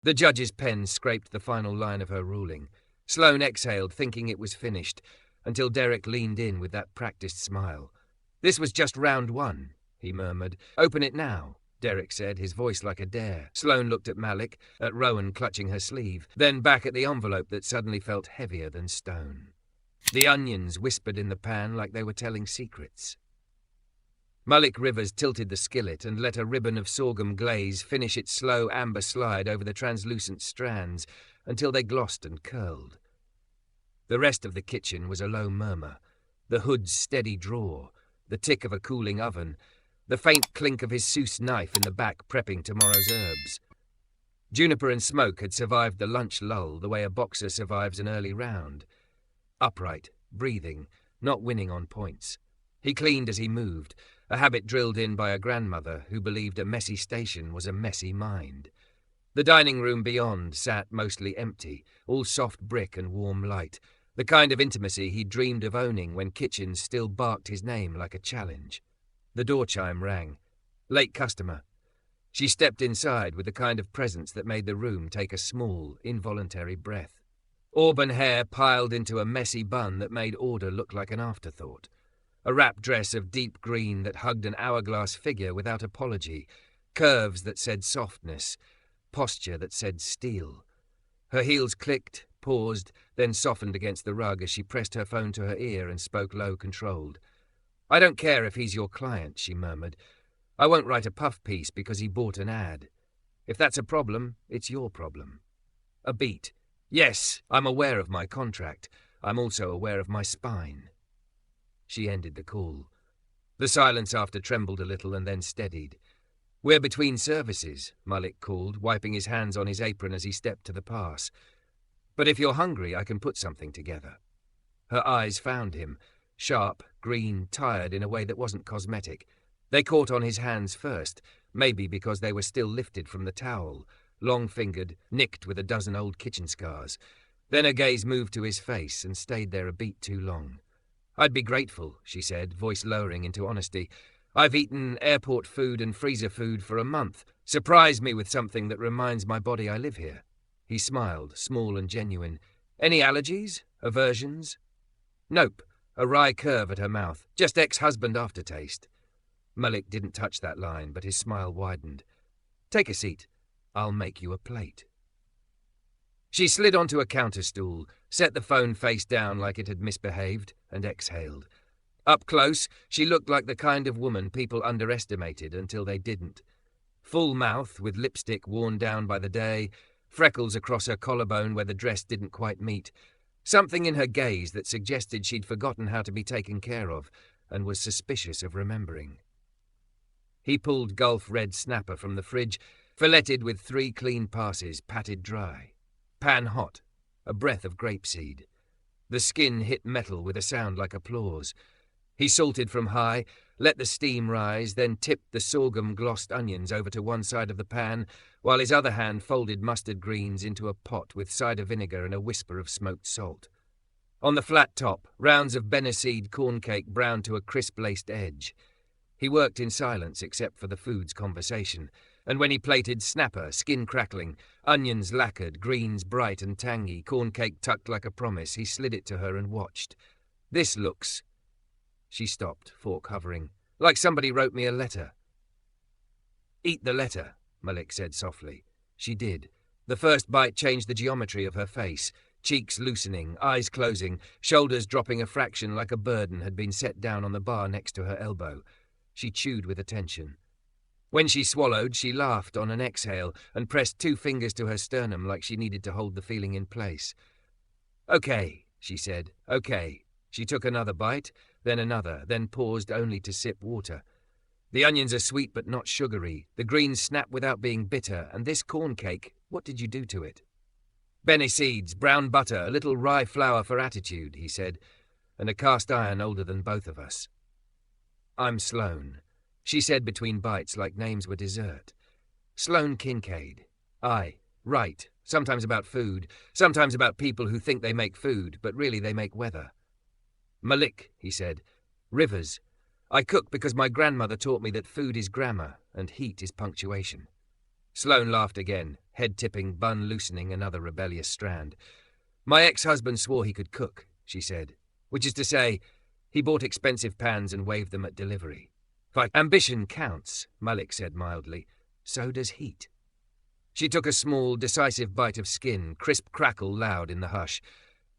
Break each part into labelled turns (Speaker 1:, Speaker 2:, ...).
Speaker 1: The judge's pen scraped the final line of her ruling. Sloane exhaled, thinking it was finished, until Derek leaned in with that practiced smile. "This was just round one," he murmured. "Open it now," Derek said, his voice like a dare. Sloane looked at Malik, at Rowan clutching her sleeve, then back at the envelope that suddenly felt heavier than stone. The onions whispered in the pan like they were telling secrets. Malik Rivers tilted the skillet and let a ribbon of sorghum glaze finish its slow amber slide over the translucent strands until they glossed and curled. The rest of the kitchen was a low murmur, the hood's steady draw, the tick of a cooling oven, the faint clink of his Seuss knife in the back prepping tomorrow's herbs. Juniper and Smoke had survived the lunch lull the way a boxer survives an early round. Upright, breathing, not winning on points. He cleaned as he moved, a habit drilled in by a grandmother who believed a messy station was a messy mind. The dining room beyond sat mostly empty, all soft brick and warm light, the kind of intimacy he dreamed of owning when kitchens still barked his name like a challenge. The door chime rang. Late customer. She stepped inside with the kind of presence that made the room take a small, involuntary breath. Auburn hair piled into a messy bun that made order look like an afterthought. A wrap dress of deep green that hugged an hourglass figure without apology, curves that said softness, posture that said steel. Her heels clicked, paused, then softened against the rug as she pressed her phone to her ear and spoke low, controlled. "I don't care if he's your client," she murmured. "I won't write a puff piece because he bought an ad. If that's a problem, it's your problem." A beat. "Yes, I'm aware of my contract. I'm also aware of my spine." She ended the call. The silence after trembled a little and then steadied. "We're between services," Malik called, wiping his hands on his apron as he stepped to the pass. "But if you're hungry, I can put something together." Her eyes found him, sharp, green, tired in a way that wasn't cosmetic. They caught on his hands first, maybe because they were still lifted from the towel, long-fingered, nicked with a dozen old kitchen scars. Then her gaze moved to his face and stayed there a beat too long. "I'd be grateful," she said, voice lowering into honesty. "I've eaten airport food and freezer food for a month. Surprise me with something that reminds my body I live here." He smiled, small and genuine. "Any allergies? Aversions?" "Nope." A wry curve at her mouth. "Just ex-husband aftertaste." Malik didn't touch that line, but his smile widened. "Take a seat. I'll make you a plate." She slid onto a counter stool, set the phone face down like it had misbehaved, and exhaled. Up close, she looked like the kind of woman people underestimated until they didn't. Full mouth, with lipstick worn down by the day, freckles across her collarbone where the dress didn't quite meet, something in her gaze that suggested she'd forgotten how to be taken care of and was suspicious of remembering. He pulled Gulf Red Snapper from the fridge, filleted with 3 clean passes, patted dry. Pan hot, a breath of grapeseed. The skin hit metal with a sound like applause. He salted from high, let the steam rise, then tipped the sorghum-glossed onions over to one side of the pan, while his other hand folded mustard greens into a pot with cider vinegar and a whisper of smoked salt. On the flat top, rounds of Beneseed corn cake browned to a crisp-laced edge. He worked in silence except for the food's conversation, and when he plated snapper, skin crackling, onions lacquered, greens bright and tangy, corn cake tucked like a promise, he slid it to her and watched. "This looks—" She stopped, fork hovering. "Like somebody wrote me a letter." "Eat the letter," Malik said softly. She did. The first bite changed the geometry of her face, cheeks loosening, eyes closing, shoulders dropping a fraction like a burden had been set down on the bar next to her elbow. She chewed with attention. When she swallowed, she laughed on an exhale and pressed 2 fingers to her sternum like she needed to hold the feeling in place. "Okay," she said. "Okay." She took another bite, then another, then paused only to sip water. "The onions are sweet but not sugary. The greens snap without being bitter, and this corn cake, what did you do to it?" "Bene seeds, brown butter, a little rye flour for attitude," he said, "and a cast iron older than both of us." "I'm Sloane," she said between bites like names were dessert. "Sloane Kincaid. Aye, right, sometimes about food, sometimes about people who think they make food, but really they make weather." "Malik," he said. "Rivers. I cook because my grandmother taught me that food is grammar and heat is punctuation." Sloane laughed again, head-tipping, bun loosening another rebellious strand. "My ex-husband swore he could cook," she said. "Which is to say, he bought expensive pans and waved them at delivery." "Ambition counts," Malik said mildly. "So does heat." She took a small, decisive bite of skin, crisp crackle loud in the hush.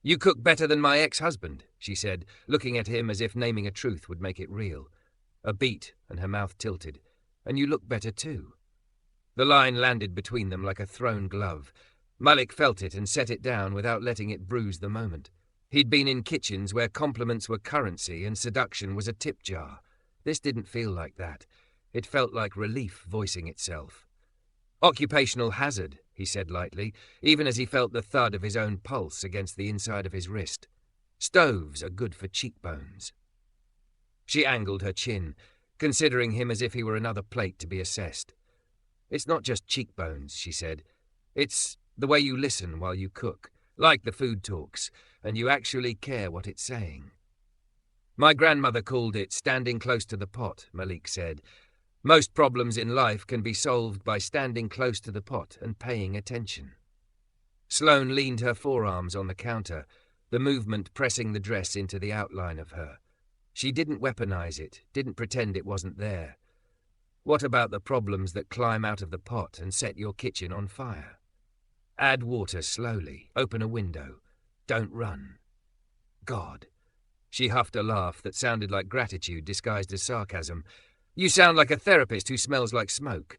Speaker 1: "You cook better than my ex-husband," she said, looking at him as if naming a truth would make it real. A beat, and her mouth tilted. "And you look better too." The line landed between them like a thrown glove. Malik felt it and set it down without letting it bruise the moment. He'd been in kitchens where compliments were currency and seduction was a tip jar. This didn't feel like that. It felt like relief voicing itself. "Occupational hazard," he said lightly, even as he felt the thud of his own pulse against the inside of his wrist. "Stoves are good for cheekbones." She angled her chin, considering him as if he were another plate to be assessed. "It's not just cheekbones," she said. "It's the way you listen while you cook, like the food talks, and you actually care what it's saying." "My grandmother called it standing close to the pot," Malik said. "Most problems in life can be solved by standing close to the pot and paying attention." Sloane leaned her forearms on the counter, the movement pressing the dress into the outline of her. She didn't weaponize it, didn't pretend it wasn't there. What about the problems that climb out of the pot and set your kitchen on fire? Add water slowly, open a window, don't run. God. She huffed a laugh that sounded like gratitude disguised as sarcasm. "You sound like a therapist who smells like smoke."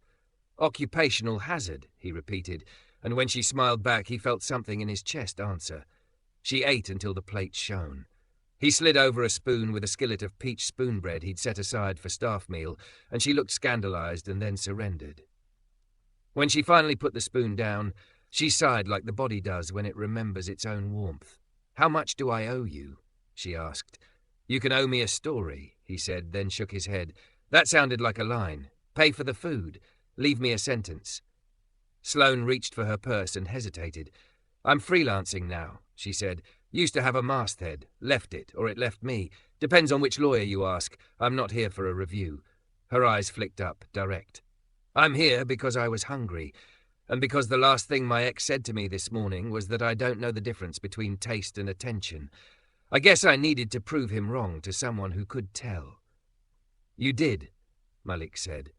Speaker 1: "Occupational hazard," he repeated, and when she smiled back he felt something in his chest answer. She ate until the plate shone. He slid over a spoon with a skillet of peach spoon bread he'd set aside for staff meal, and she looked scandalized and then surrendered. When she finally put the spoon down, she sighed like the body does when it remembers its own warmth. "How much do I owe you?" she asked. "You can owe me a story," he said, then shook his head. "That sounded like a line. Pay for the food. Leave me a sentence." Sloane reached for her purse and hesitated. "I'm freelancing now," she said. "Used to have a masthead. Left it, or it left me. Depends on which lawyer you ask. I'm not here for a review." Her eyes flicked up, direct. "I'm here because I was hungry, and because the last thing my ex said to me this morning was that I don't know the difference between taste and attention. I guess I needed to prove him wrong to someone who could tell." "You did," Malik said.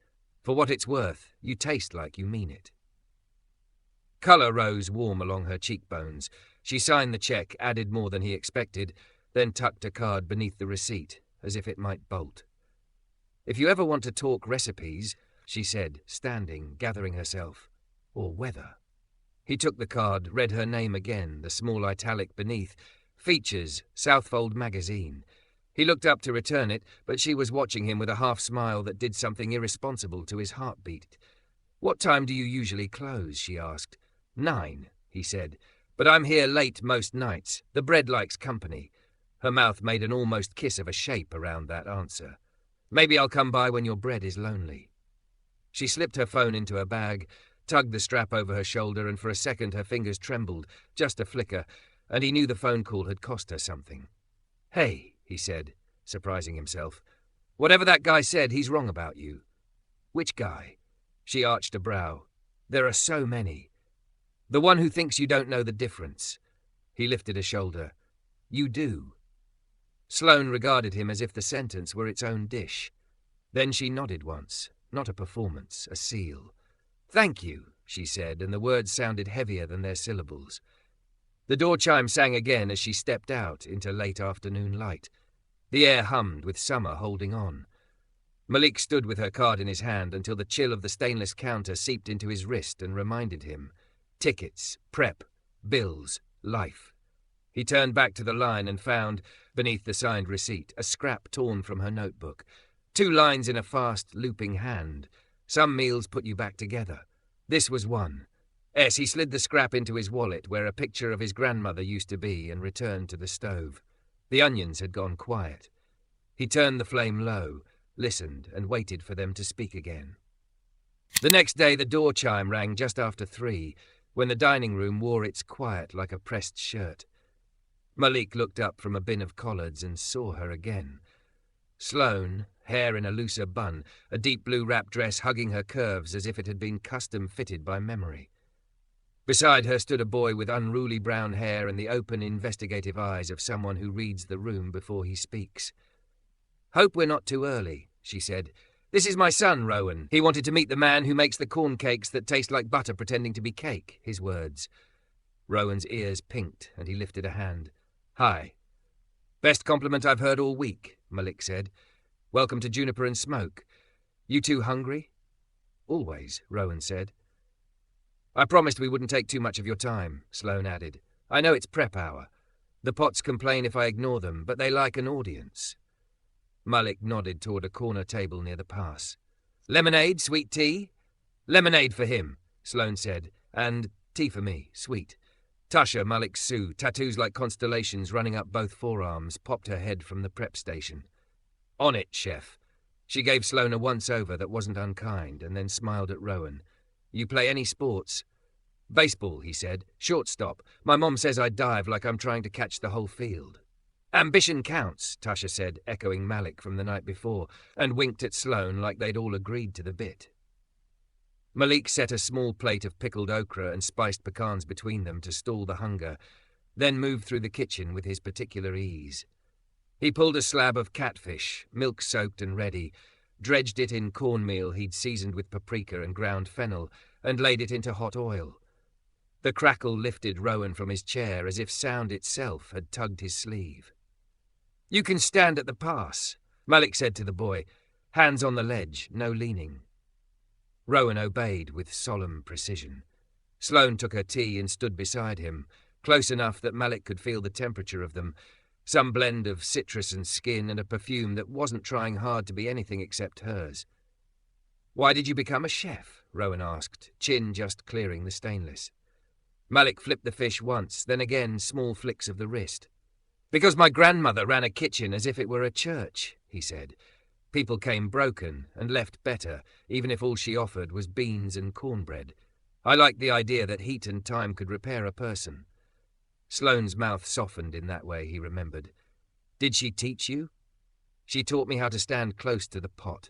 Speaker 1: "For what it's worth, you taste like you mean it." Colour rose warm along her cheekbones. She signed the check, added more than he expected, then tucked a card beneath the receipt, as if it might bolt. "If you ever want to talk recipes," she said, standing, gathering herself, "or weather." He took the card, read her name again, the small italic beneath, "Features, Southfold Magazine." He looked up to return it, but she was watching him with a half-smile that did something irresponsible to his heartbeat. "What time do you usually close?" she asked. 9, he said. "But I'm here late most nights. The bread likes company." Her mouth made an almost kiss of a shape around that answer. "Maybe I'll come by when your bread is lonely." She slipped her phone into her bag, tugged the strap over her shoulder, and for a second her fingers trembled, just a flicker, and he knew the phone call had cost her something. "Hey," he said, surprising himself. "Whatever that guy said, he's wrong about you." "Which guy?" She arched a brow. "There are so many." "The one who thinks you don't know the difference." He lifted a shoulder. "You do." Sloane regarded him as if the sentence were its own dish. Then she nodded once, not a performance, a seal. "Thank you," she said, and the words sounded heavier than their syllables. The door chime sang again as she stepped out into late afternoon light. The air hummed with summer holding on. Malik stood with her card in his hand until the chill of the stainless counter seeped into his wrist and reminded him. Tickets, prep, bills, life. He turned back to the line and found, beneath the signed receipt, a scrap torn from her notebook. 2 lines in a fast, looping hand. "Some meals put you back together." This was one. He slid the scrap into his wallet where a picture of his grandmother used to be and returned to the stove. The onions had gone quiet. He turned the flame low, listened, and waited for them to speak again. The next day the door chime rang just after 3, when the dining room wore its quiet like a pressed shirt. Malik looked up from a bin of collards and saw her again. Sloane, hair in a looser bun, a deep blue wrap dress hugging her curves as if it had been custom-fitted by memory. Beside her stood a boy with unruly brown hair and the open, investigative eyes of someone who reads the room before he speaks. "Hope we're not too early," she said. "This is my son, Rowan. He wanted to meet the man who makes the corn cakes that taste like butter pretending to be cake," his words. Rowan's ears pinked, and he lifted a hand. "Hi." "Best compliment I've heard all week," Malik said. "Welcome to Juniper and Smoke. You two hungry?" "Always," Rowan said. "I promised we wouldn't take too much of your time," Sloane added. "I know it's prep hour. The pots complain if I ignore them, but they like an audience." Malik nodded toward a corner table near the pass. "Lemonade, sweet tea?" "Lemonade for him," Sloane said, "and tea for me, sweet." Tasha, Malik's Sue, tattoos like constellations running up both forearms, popped her head from the prep station. "On it, chef." She gave Sloane a once-over that wasn't unkind, and then smiled at Rowan. "You play any sports?" "Baseball," he said. "Shortstop. My mom says I dive like I'm trying to catch the whole field." "Ambition counts," Tasha said, echoing Malik from the night before, and winked at Sloane like they'd all agreed to the bit. Malik set a small plate of pickled okra and spiced pecans between them to stall the hunger, then moved through the kitchen with his particular ease. He pulled a slab of catfish, milk-soaked and ready, dredged it in cornmeal he'd seasoned with paprika and ground fennel, and laid it into hot oil. The crackle lifted Rowan from his chair as if sound itself had tugged his sleeve. "You can stand at the pass," Malik said to the boy. "Hands on the ledge, no leaning." Rowan obeyed with solemn precision. Sloane took her tea and stood beside him, close enough that Malik could feel the temperature of them, some blend of citrus and skin and a perfume that wasn't trying hard to be anything except hers. "Why did you become a chef?" Rowan asked, chin just clearing the stainless. Malik flipped the fish once, then again small flicks of the wrist. "Because my grandmother ran a kitchen as if it were a church," he said. "People came broken and left better, even if all she offered was beans and cornbread. I liked the idea that heat and time could repair a person." Sloane's mouth softened in that way, he remembered. "Did she teach you?" "She taught me how to stand close to the pot."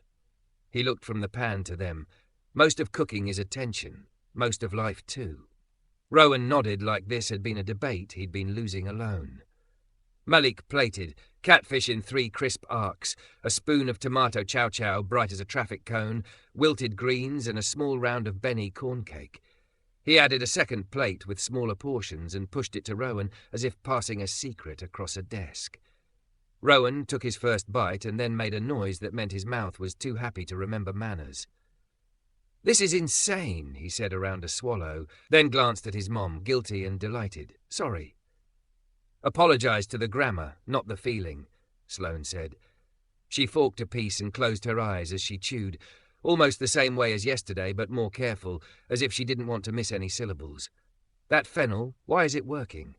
Speaker 1: He looked from the pan to them. "Most of cooking is attention. Most of life, too." Rowan nodded like this had been a debate he'd been losing alone. Malik plated, catfish in 3 crisp arcs, a spoon of tomato chow-chow bright as a traffic cone, wilted greens, and a small round of Benny corn cake. He added a second plate with smaller portions and pushed it to Rowan as if passing a secret across a desk. Rowan took his first bite and then made a noise that meant his mouth was too happy to remember manners. "This is insane," he said around a swallow, then glanced at his mom, guilty and delighted. "Sorry." "Apologize to the grammar, not the feeling," Sloane said. She forked a piece and closed her eyes as she chewed, almost the same way as yesterday, but more careful, as if she didn't want to miss any syllables. "That fennel, why is it working?"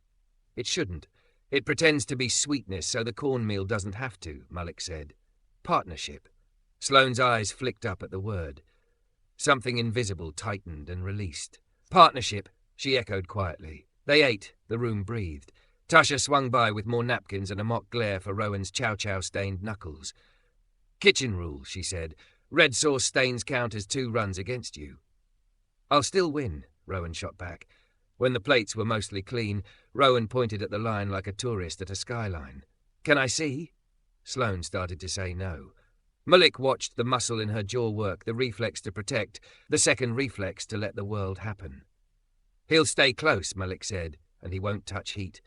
Speaker 1: "It shouldn't. It pretends to be sweetness so the cornmeal doesn't have to," Malik said. "Partnership." Sloane's eyes flicked up at the word. Something invisible tightened and released. "Partnership," she echoed quietly. They ate. The room breathed. Tasha swung by with more napkins and a mock glare for Rowan's chow-chow-stained knuckles. "Kitchen rule," she said. "Red sauce stains count as 2 runs against you." "I'll still win," Rowan shot back. When the plates were mostly clean, Rowan pointed at the line like a tourist at a skyline. "Can I see?" Sloane started to say no. Malik watched the muscle in her jaw work, the reflex to protect, the second reflex to let the world happen. "He'll stay close," Malik said, "and he won't touch heat."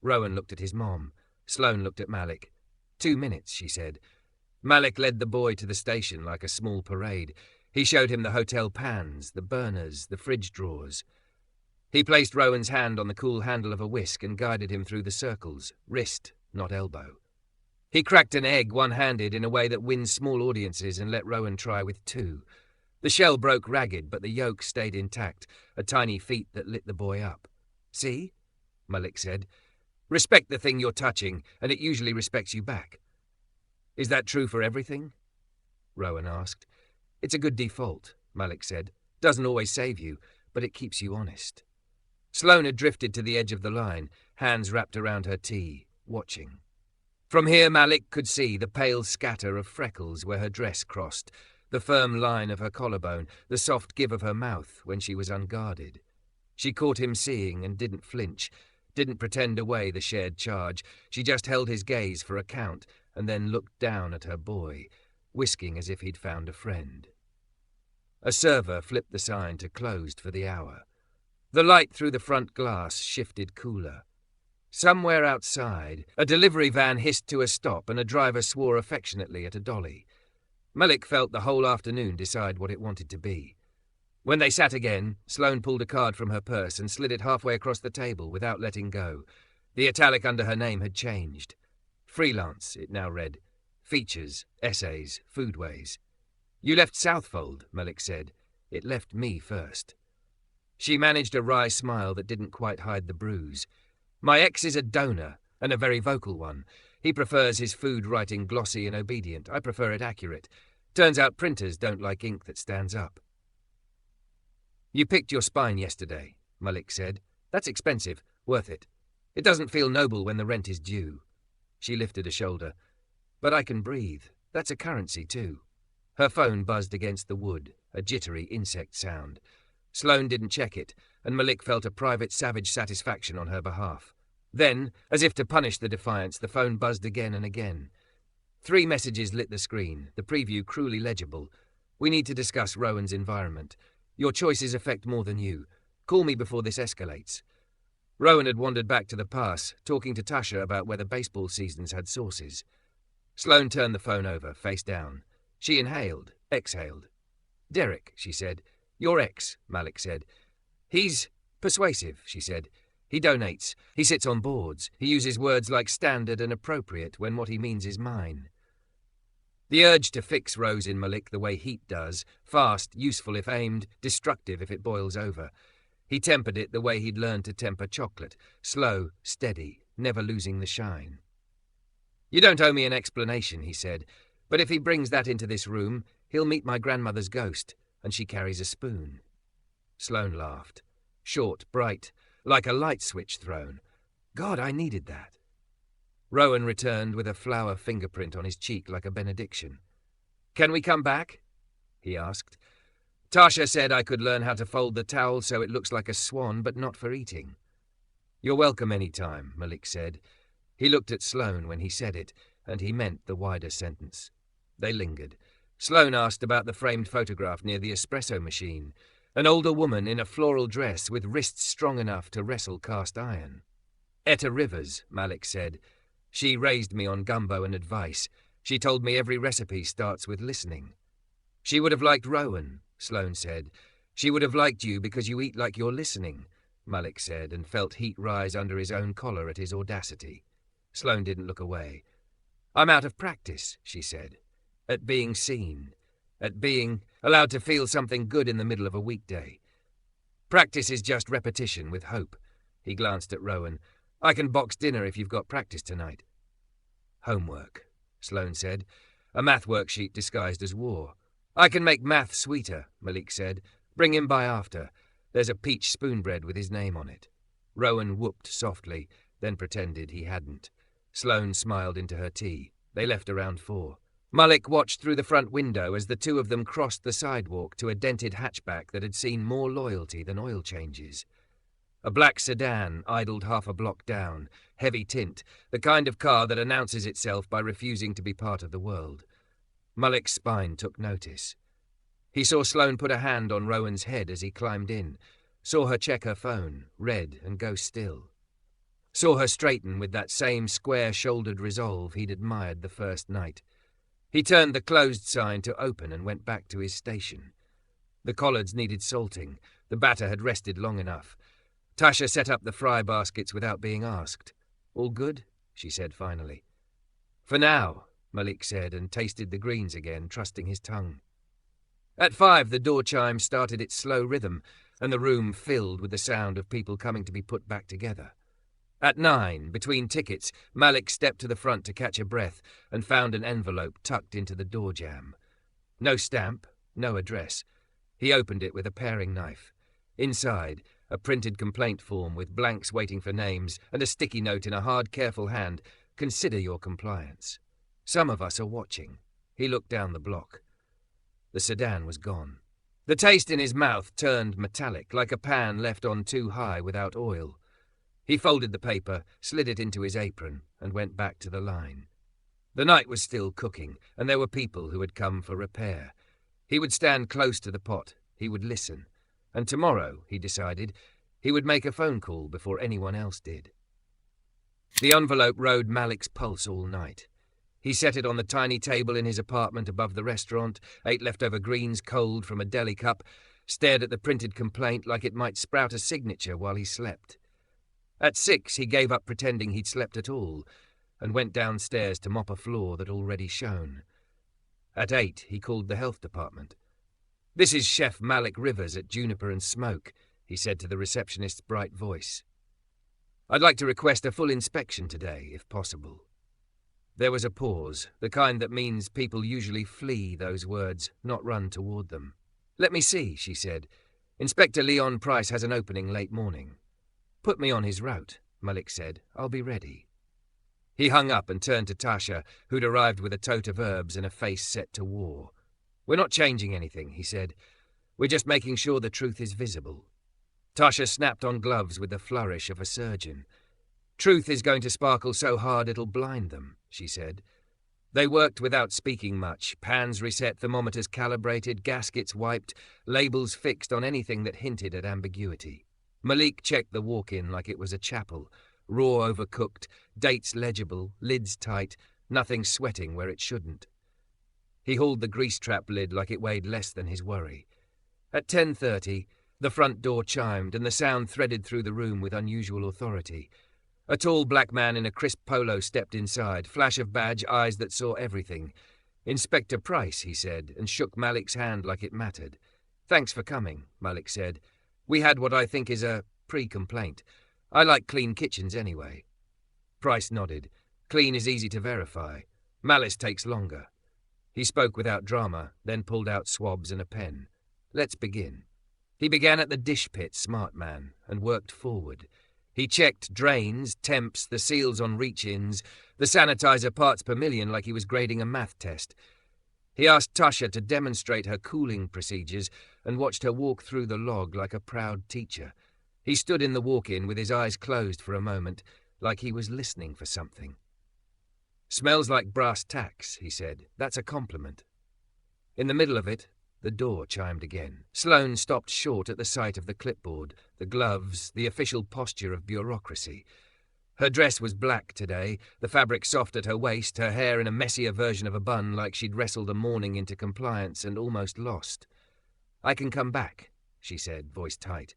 Speaker 1: Rowan looked at his mom. Sloane looked at Malik. 2 minutes, she said. Malik led the boy to the station like a small parade. He showed him the hotel pans, the burners, the fridge drawers. He placed Rowan's hand on the cool handle of a whisk and guided him through the circles, wrist, not elbow. He cracked an egg one-handed in a way that wins small audiences and let Rowan try with 2. The shell broke ragged, but the yolk stayed intact, a tiny feat that lit the boy up. "See?" Malik said. "Respect the thing you're touching, and it usually respects you back." "Is that true for everything?" Rowan asked. "It's a good default," Malik said. "Doesn't always save you, but it keeps you honest." Sloane had drifted to the edge of the line, hands wrapped around her tea, watching. From here Malik could see the pale scatter of freckles where her dress crossed, the firm line of her collarbone, the soft give of her mouth when she was unguarded. She caught him seeing and didn't flinch, didn't pretend away the shared charge. She just held his gaze for a count and then looked down at her boy, whisking as if he'd found a friend. A server flipped the sign to closed for the hour. The light through the front glass shifted cooler. Somewhere outside, a delivery van hissed to a stop and a driver swore affectionately at a dolly. Malik felt the whole afternoon decide what it wanted to be. When they sat again, Sloane pulled a card from her purse and slid it halfway across the table without letting go. The italic under her name had changed. Freelance, it now read. Features, essays, foodways. You left Southfold, Malik said. It left me first. She managed a wry smile that didn't quite hide the bruise. My ex is a donor, and a very vocal one. He prefers his food writing glossy and obedient. I prefer it accurate. Turns out printers don't like ink that stands up. You picked your spine yesterday, Malik said. That's expensive. Worth it. It doesn't feel noble when the rent is due. She lifted a shoulder. But I can breathe. That's a currency, too. Her phone buzzed against the wood, a jittery insect sound. Sloane didn't check it, and Malik felt a private savage satisfaction on her behalf. Then, as if to punish the defiance, the phone buzzed again and again. 3 messages lit the screen, the preview cruelly legible. We need to discuss Rowan's environment. Your choices affect more than you. Call me before this escalates. Rowan had wandered back to the pass, talking to Tasha about whether baseball seasons had sources. Sloane turned the phone over, face down. She inhaled, exhaled. Derek, she said. Your ex, Malik said. He's persuasive, she said. He donates. He sits on boards. He uses words like standard and appropriate when what he means is mine. The urge to fix rose in Malik the way heat does, fast, useful if aimed, destructive if it boils over. He tempered it the way he'd learned to temper chocolate, slow, steady, never losing the shine. You don't owe me an explanation, he said, but if he brings that into this room, he'll meet my grandmother's ghost, and she carries a spoon. Sloane laughed. Short, bright, like a light switch thrown. God, I needed that. Rowan returned with a flower fingerprint on his cheek like a benediction. Can we come back? He asked. Tasha said I could learn how to fold the towel so it looks like a swan, but not for eating. You're welcome any time, Malik said. He looked at Sloane when he said it, and he meant the wider sentence. They lingered. Sloane asked about the framed photograph near the espresso machine, an older woman in a floral dress with wrists strong enough to wrestle cast iron. Etta Rivers, Malik said. She raised me on gumbo and advice. She told me every recipe starts with listening. She would have liked Rowan, Sloane said. She would have liked you because you eat like you're listening, Malik said, and felt heat rise under his own collar at his audacity. Sloane didn't look away. I'm out of practice, she said. At being seen. At being allowed to feel something good in the middle of a weekday. Practice is just repetition with hope. He glanced at Rowan. I can box dinner if you've got practice tonight. Homework, Sloane said. A math worksheet disguised as war. I can make math sweeter, Malik said. Bring him by after. There's a peach spoonbread with his name on it. Rowan whooped softly, then pretended he hadn't. Sloane smiled into her tea. They left around 4. Malik watched through the front window as the two of them crossed the sidewalk to a dented hatchback that had seen more loyalty than oil changes. A black sedan idled half a block down, heavy tint, the kind of car that announces itself by refusing to be part of the world. Malik's spine took notice. He saw Sloane put a hand on Rowan's head as he climbed in, saw her check her phone, read, and go still. Saw her straighten with that same square-shouldered resolve he'd admired the first night. He turned the closed sign to open and went back to his station. The collards needed salting. The batter had rested long enough. Tasha set up the fry baskets without being asked. All good? She said finally. For now, Malik said, and tasted the greens again, trusting his tongue. At 5, the door chime started its slow rhythm, and the room filled with the sound of people coming to be put back together. At 9, between tickets, Malik stepped to the front to catch a breath and found an envelope tucked into the door jamb. No stamp, no address. He opened it with a paring knife. Inside, a printed complaint form with blanks waiting for names and a sticky note in a hard, careful hand. Consider your compliance. Some of us are watching. He looked down the block. The sedan was gone. The taste in his mouth turned metallic, like a pan left on too high without oil. He folded the paper, slid it into his apron, and went back to the line. The night was still cooking, and there were people who had come for repair. He would stand close to the pot. He would listen. And tomorrow, he decided, he would make a phone call before anyone else did. The envelope rode Malik's pulse all night. He set it on the tiny table in his apartment above the restaurant, ate leftover greens cold from a deli cup, stared at the printed complaint like it might sprout a signature while he slept. At 6, he gave up pretending he'd slept at all and went downstairs to mop a floor that already shone. At 8, he called the health department. "This is Chef Malik Rivers at Juniper Smoke," he said to the receptionist's bright voice. "I'd like to request a full inspection today, if possible." There was a pause, the kind that means people usually flee those words, not run toward them. "Let me see," she said. "Inspector Leon Price has an opening late morning." "Put me on his route," Malik said. "I'll be ready." He hung up and turned to Tasha, who'd arrived with a tote of herbs and a face set to war. "We're not changing anything," he said. "We're just making sure the truth is visible." Tasha snapped on gloves with the flourish of a surgeon. "Truth is going to sparkle so hard it'll blind them," she said. They worked without speaking much, pans reset, thermometers calibrated, gaskets wiped, labels fixed on anything that hinted at ambiguity. Malik checked the walk-in like it was a chapel, raw overcooked, dates legible, lids tight, nothing sweating where it shouldn't. He hauled the grease trap lid like it weighed less than his worry. At 10:30, the front door chimed and the sound threaded through the room with unusual authority. A tall black man in a crisp polo stepped inside, flash of badge, eyes that saw everything. "Inspector Price," he said, and shook Malik's hand like it mattered. "Thanks for coming," Malik said. "We had what I think is a pre-complaint. I like clean kitchens anyway." Price nodded. "Clean is easy to verify. Malice takes longer." He spoke without drama, then pulled out swabs and a pen. "Let's begin." He began at the dish pit, smart man, and worked forward. He checked drains, temps, the seals on reach-ins, the sanitizer parts per million like he was grading a math test. He asked Tasha to demonstrate her cooling procedures and watched her walk through the log like a proud teacher. He stood in the walk-in with his eyes closed for a moment, like he was listening for something. "Smells like brass tacks," he said. "That's a compliment." In the middle of it, the door chimed again. Sloane stopped short at the sight of the clipboard, the gloves, the official posture of bureaucracy. Her dress was black today, the fabric soft at her waist, her hair in a messier version of a bun like she'd wrestled a morning into compliance and almost lost. "I can come back," she said, voice tight.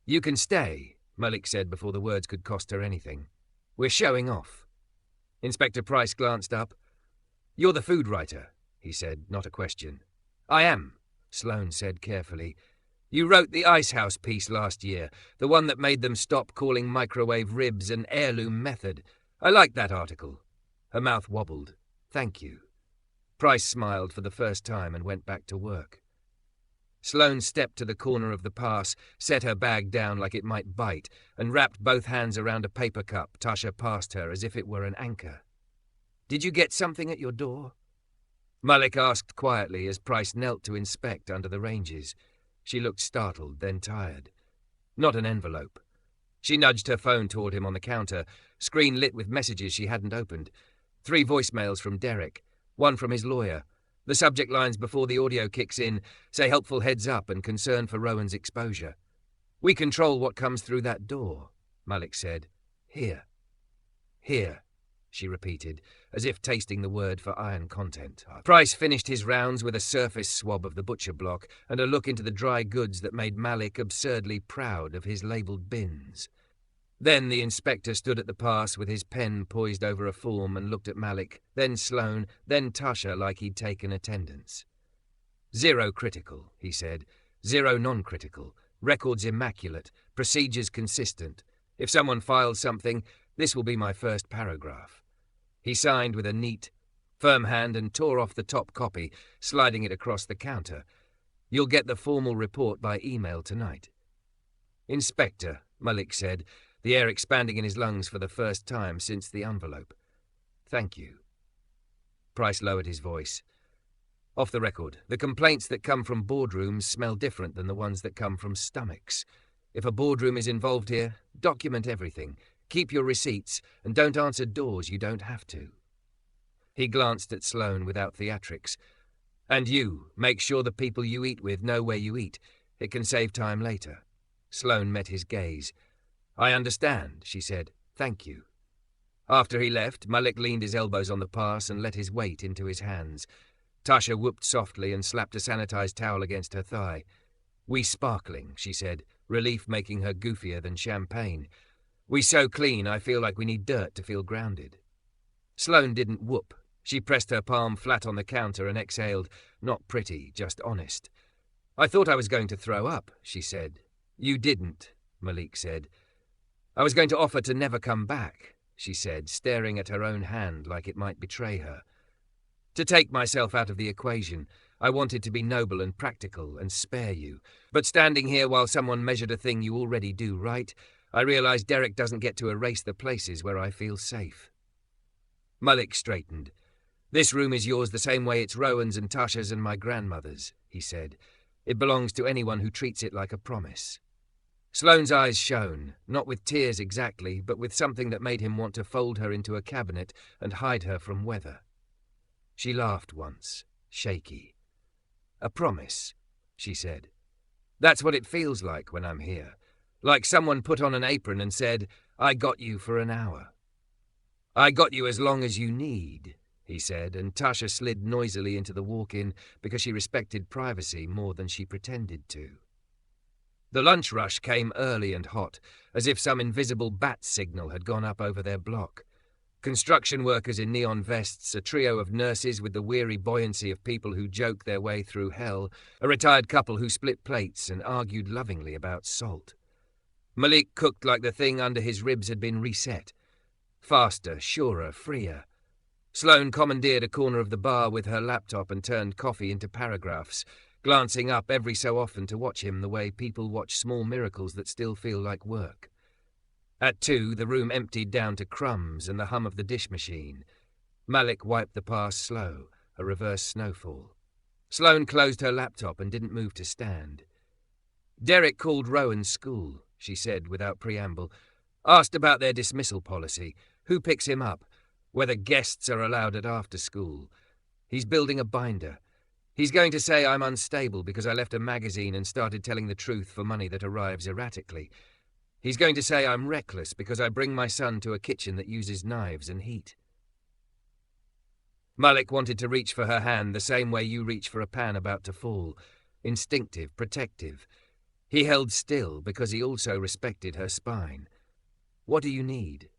Speaker 1: "You can stay," Malik said before the words could cost her anything. "We're showing off." Inspector Price glanced up. "You're the food writer," he said, not a question. "I am," Sloane said carefully. "You wrote the Ice House piece last year, the one that made them stop calling microwave ribs an heirloom method. I liked that article." Her mouth wobbled. "Thank you." Price smiled for the first time and went back to work. Sloane stepped to the corner of the pass, set her bag down like it might bite, and wrapped both hands around a paper cup Tasha passed her as if it were an anchor. "Did you get something at your door?" Malik asked quietly as Price knelt to inspect under the ranges. She looked startled, then tired. "Not an envelope." She nudged her phone toward him on the counter, screen lit with messages she hadn't opened. 3 voicemails from Derek, 1 from his lawyer. The subject lines before the audio kicks in say helpful heads up and concern for Rowan's exposure. "We control what comes through that door," Malik said. "Here." "Here," she repeated, as if tasting the word for iron content. Price finished his rounds with a surface swab of the butcher block and a look into the dry goods that made Malik absurdly proud of his labelled bins. Then the inspector stood at the pass with his pen poised over a form and looked at Malik, then Sloane, then Tasha like he'd taken attendance. "0 critical," he said. "0 non-critical. Records immaculate. Procedures consistent. If someone files something, this will be my first paragraph." He signed with a neat, firm hand and tore off the top copy, sliding it across the counter. "You'll get the formal report by email tonight." "Inspector," Malik said, the air expanding in his lungs for the first time since the envelope. "Thank you." Price lowered his voice. Off the record, the complaints that come from boardrooms smell different than the ones that come from stomachs. If a boardroom is involved here, document everything. Keep your receipts, and don't answer doors you don't have to. He glanced at Sloane without theatrics. And you, make sure the people you eat with know where you eat. It can save time later. Sloane met his gaze. I understand, she said. Thank you. After he left, Malik leaned his elbows on the pass and let his weight into his hands. Tasha whooped softly and slapped a sanitized towel against her thigh. We sparkling, she said, relief making her goofier than champagne. We so clean I feel like we need dirt to feel grounded. Sloane didn't whoop. She pressed her palm flat on the counter and exhaled, not pretty, just honest. I thought I was going to throw up, she said. You didn't, Malik said. I was going to offer to never come back, she said, staring at her own hand like it might betray her. To take myself out of the equation, I wanted to be noble and practical and spare you. But standing here while someone measured a thing you already do right, I realized Derek doesn't get to erase the places where I feel safe. Malik straightened. This room is yours the same way it's Rowan's and Tasha's and my grandmother's, he said. It belongs to anyone who treats it like a promise. Sloane's eyes shone, not with tears exactly, but with something that made him want to fold her into a cabinet and hide her from weather. She laughed once, shaky. A promise, she said. That's what it feels like when I'm here. Like someone put on an apron and said, I got you for an hour. I got you as long as you need, he said, and Tasha slid noisily into the walk-in because she respected privacy more than she pretended to. The lunch rush came early and hot, as if some invisible bat signal had gone up over their block. Construction workers in neon vests, a trio of nurses with the weary buoyancy of people who joke their way through hell, a retired couple who split plates and argued lovingly about salt. Malik cooked like the thing under his ribs had been reset. Faster, surer, freer. Sloane commandeered a corner of the bar with her laptop and turned coffee into paragraphs, glancing up every so often to watch him the way people watch small miracles that still feel like work. At 2, the room emptied down to crumbs and the hum of the dish machine. Malik wiped the pass slow, a reverse snowfall. Sloane closed her laptop and didn't move to stand. Derek called Rowan's school, she said without preamble. Asked about their dismissal policy, who picks him up, whether guests are allowed at after school. He's building a binder. He's going to say I'm unstable because I left a magazine and started telling the truth for money that arrives erratically. He's going to say I'm reckless because I bring my son to a kitchen that uses knives and heat. Malik wanted to reach for her hand the same way you reach for a pan about to fall. Instinctive, protective. He held still because he also respected her spine. What do you need?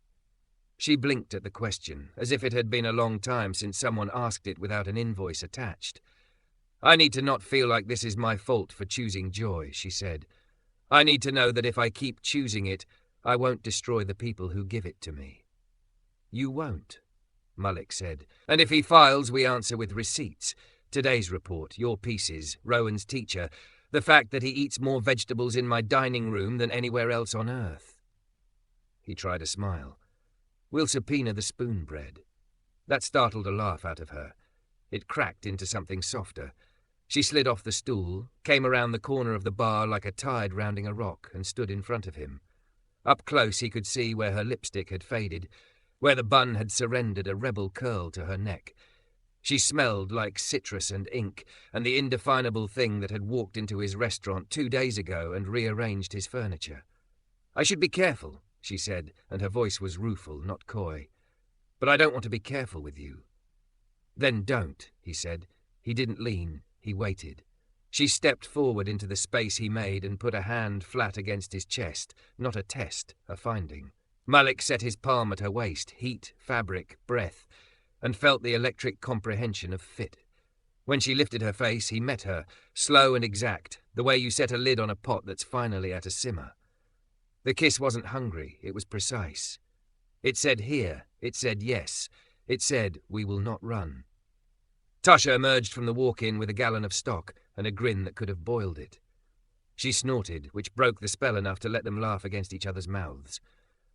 Speaker 1: She blinked at the question, as if it had been a long time since someone asked it without an invoice attached. I need to not feel like this is my fault for choosing joy, she said. I need to know that if I keep choosing it, I won't destroy the people who give it to me. You won't, Malik said. And if he files, we answer with receipts. Today's report, your pieces, Rowan's teacher, the fact that he eats more vegetables in my dining room than anywhere else on earth. He tried a smile. We'll subpoena the spoon bread. That startled a laugh out of her. It cracked into something softer. She slid off the stool, came around the corner of the bar like a tide rounding a rock, and stood in front of him. Up close he could see where her lipstick had faded, where the bun had surrendered a rebel curl to her neck. She smelled like citrus and ink, and the indefinable thing that had walked into his restaurant 2 days ago and rearranged his furniture. I should be careful, she said, and her voice was rueful, not coy. But I don't want to be careful with you. Then don't, he said. He didn't lean. He waited. She stepped forward into the space he made and put a hand flat against his chest, not a test, a finding. Malik set his palm at her waist, heat, fabric, breath, and felt the electric comprehension of fit. When she lifted her face, he met her, slow and exact, the way you set a lid on a pot that's finally at a simmer. The kiss wasn't hungry, it was precise. It said here, it said yes, it said we will not run. Tasha emerged from the walk-in with a gallon of stock and a grin that could have boiled it. She snorted, which broke the spell enough to let them laugh against each other's mouths.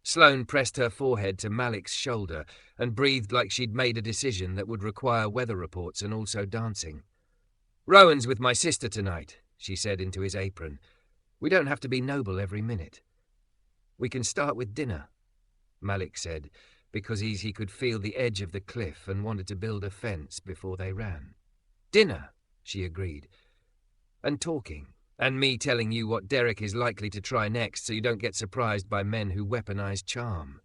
Speaker 1: Sloane pressed her forehead to Malik's shoulder and breathed like she'd made a decision that would require weather reports and also dancing. "Rowan's with my sister tonight," she said into his apron. "We don't have to be noble every minute." "We can start with dinner," Malik said, because he could feel the edge of the cliff and wanted to build a fence before they ran. "Dinner," she agreed. "And talking. And me telling you what Derek is likely to try next so you don't get surprised by men who weaponize charm.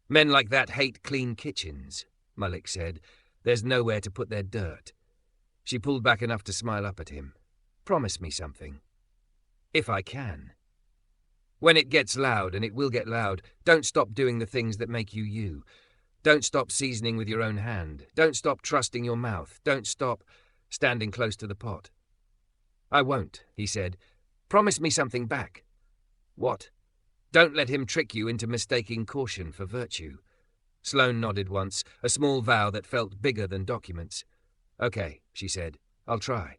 Speaker 1: Men like that hate clean kitchens," Malik said. "There's nowhere to put their dirt." She pulled back enough to smile up at him. "Promise me something." "If I can." "When it gets loud, and it will get loud, don't stop doing the things that make you you. Don't stop seasoning with your own hand. Don't stop trusting your mouth. Don't stop standing close to the pot." "I won't," he said. "Promise me something back." "What?" "Don't let him trick you into mistaking caution for virtue." Sloane nodded once, a small vow that felt bigger than documents. "Okay," she said. "I'll try."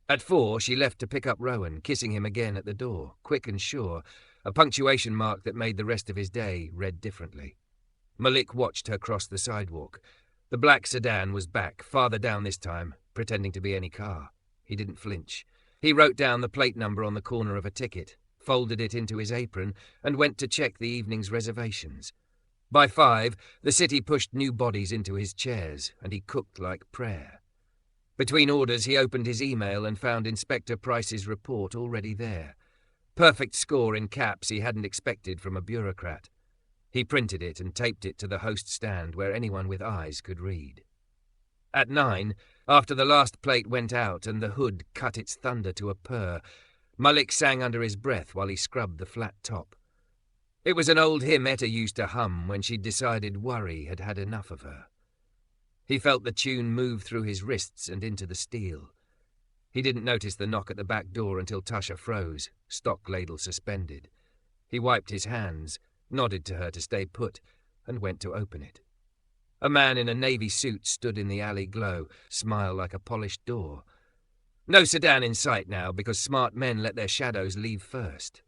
Speaker 1: At 4, she left to pick up Rowan, kissing him again at the door, quick and sure, a punctuation mark that made the rest of his day read differently. Malik watched her cross the sidewalk. The black sedan was back, farther down this time, pretending to be any car. He didn't flinch. He wrote down the plate number on the corner of a ticket, folded it into his apron, and went to check the evening's reservations. By 5, the city pushed new bodies into his chairs, and he cooked like prayer. Between orders, he opened his email and found Inspector Price's report already there. Perfect score in caps he hadn't expected from a bureaucrat. He printed it and taped it to the host stand where anyone with eyes could read. At 9, after the last plate went out and the hood cut its thunder to a purr, Malik sang under his breath while he scrubbed the flat top. It was an old hymn Etta used to hum when she'd decided worry had had enough of her. He felt the tune move through his wrists and into the steel. He didn't notice the knock at the back door until Tasha froze, stock ladle suspended. He wiped his hands, nodded to her to stay put, and went to open it. A man in a navy suit stood in the alley glow, smile like a polished door. No sedan in sight now, because smart men let their shadows leave first.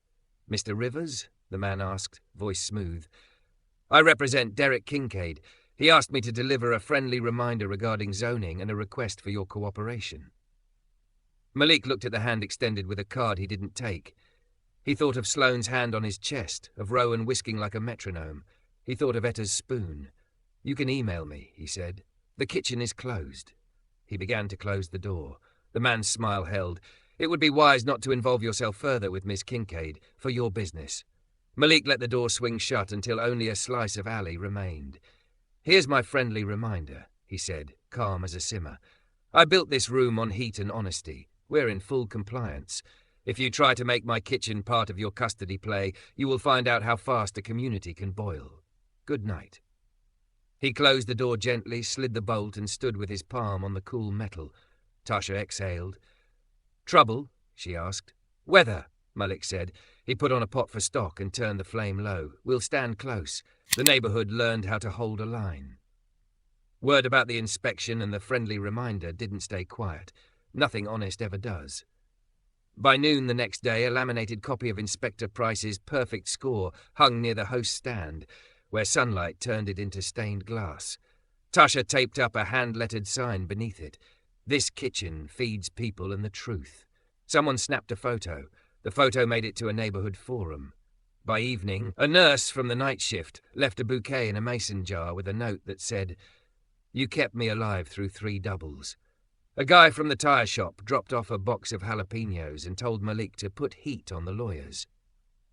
Speaker 1: "Mr. Rivers?" the man asked, voice smooth. "I represent Derek Kincaid. He asked me to deliver a friendly reminder regarding zoning and a request for your cooperation." Malik looked at the hand extended with a card he didn't take. He thought of Sloane's hand on his chest, of Rowan whisking like a metronome. He thought of Etta's spoon. "You can email me," he said. "The kitchen is closed." He began to close the door. The man's smile held. "It would be wise not to involve yourself further with Miss Kincaid, for your business." Malik let the door swing shut until only a slice of alley remained. "Here's my friendly reminder," he said, calm as a simmer. "I built this room on heat and honesty. We're in full compliance. If you try to make my kitchen part of your custody play, you will find out how fast a community can boil. Good night." He closed the door gently, slid the bolt, and stood with his palm on the cool metal. Tasha exhaled. "Trouble?" she asked. "Weather," Malik said. He put on a pot for stock and turned the flame low. "We'll stand close. The neighborhood learned how to hold a line." Word about the inspection and the friendly reminder didn't stay quiet. Nothing honest ever does. By noon the next day, a laminated copy of Inspector Price's perfect score hung near the host stand, where sunlight turned it into stained glass. Tasha taped up a hand-lettered sign beneath it. "This kitchen feeds people and the truth." Someone snapped a photo. The photo made it to a neighborhood forum. By evening, a nurse from the night shift left a bouquet in a mason jar with a note that said, "You kept me alive through 3 doubles." A guy from the tire shop dropped off a box of jalapenos and told Malik to put heat on the lawyers.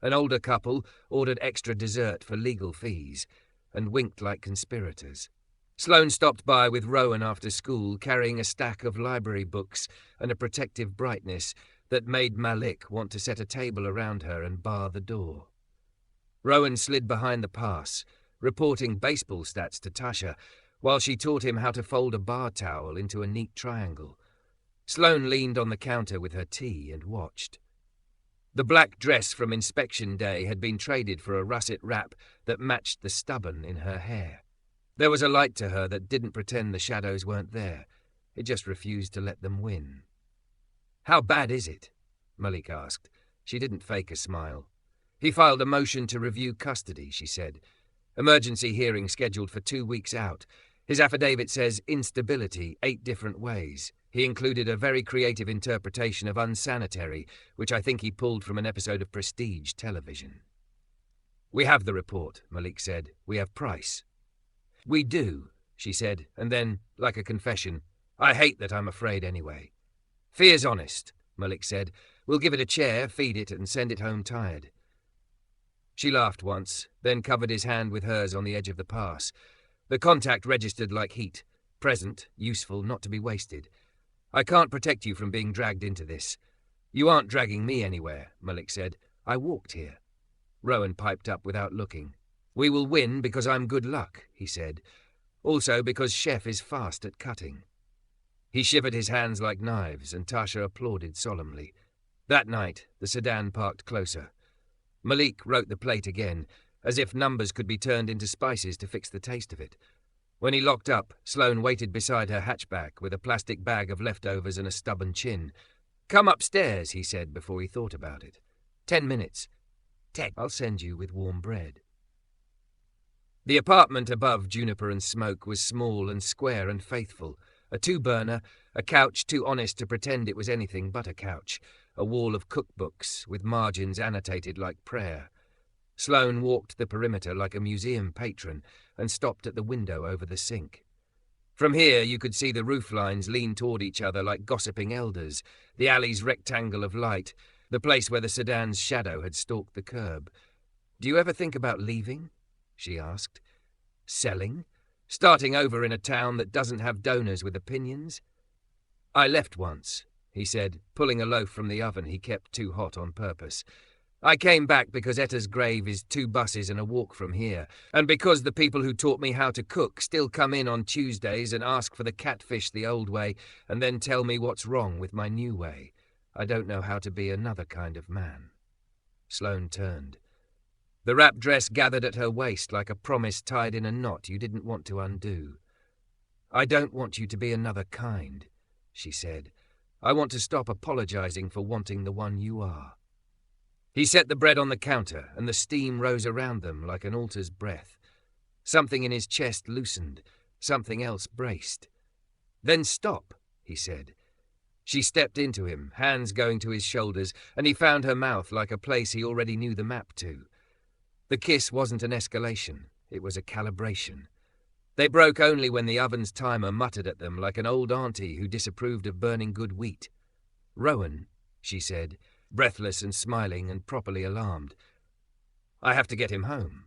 Speaker 1: An older couple ordered extra dessert for legal fees and winked like conspirators. Sloane stopped by with Rowan after school, carrying a stack of library books and a protective brightness that made Malik want to set a table around her and bar the door. Rowan slid behind the pass, reporting baseball stats to Tasha, while she taught him how to fold a bar towel into a neat triangle. Sloane leaned on the counter with her tea and watched. The black dress from inspection day had been traded for a russet wrap that matched the stubborn in her hair. There was a light to her that didn't pretend the shadows weren't there. It just refused to let them win. "How bad is it?" Malik asked. She didn't fake a smile. "He filed a motion to review custody," she said. "Emergency hearing scheduled for 2 weeks out. His affidavit says instability 8 different ways. He included a very creative interpretation of unsanitary, which I think he pulled from an episode of Prestige television. "We have the report," Malik said. "We have Price." "We do," she said, and then, like a confession, "I hate that I'm afraid anyway." "Fear's honest," Malik said. "We'll give it a chair, feed it, and send it home tired." She laughed once, then covered his hand with hers on the edge of the pass. The contact registered like heat. Present, useful, not to be wasted. "I can't protect you from being dragged into this." "You aren't dragging me anywhere," Malik said. "I walked here." Rowan piped up without looking. "We will win because I'm good luck," he said. "Also because Chef is fast at cutting." He shivered his hands like knives, and Tasha applauded solemnly. That night, the sedan parked closer. Malik wrote the plate again, as if numbers could be turned into spices to fix the taste of it. When he locked up, Sloane waited beside her hatchback with a plastic bag of leftovers and a stubborn chin. "Come upstairs," he said before he thought about it. 10 minutes. I'll send you with warm bread." The apartment above Juniper and Smoke was small and square and faithful. A 2-burner, a couch too honest to pretend it was anything but a couch, a wall of cookbooks with margins annotated like prayer. Sloane walked the perimeter like a museum patron and stopped at the window over the sink. From here you could see the roof lines lean toward each other like gossiping elders, the alley's rectangle of light, the place where the sedan's shadow had stalked the curb. "Do you ever think about leaving?" she asked. "Selling? Starting over in a town that doesn't have donors with opinions?" "I left once," he said, pulling a loaf from the oven he kept too hot on purpose. "I came back because Etta's grave is 2 buses and a walk from here, and because the people who taught me how to cook still come in on Tuesdays and ask for the catfish the old way and then tell me what's wrong with my new way. I don't know how to be another kind of man." Sloane turned. The wrap dress gathered at her waist like a promise tied in a knot you didn't want to undo. "I don't want you to be another kind," she said. "I want to stop apologizing for wanting the one you are." He set the bread on the counter, and the steam rose around them like an altar's breath. Something in his chest loosened, something else braced. "Then stop," he said. She stepped into him, hands going to his shoulders, and he found her mouth like a place he already knew the map to. The kiss wasn't an escalation, it was a calibration. They broke only when the oven's timer muttered at them like an old auntie who disapproved of burning good wheat. "Rowan," she said, breathless and smiling and properly alarmed. "I have to get him home."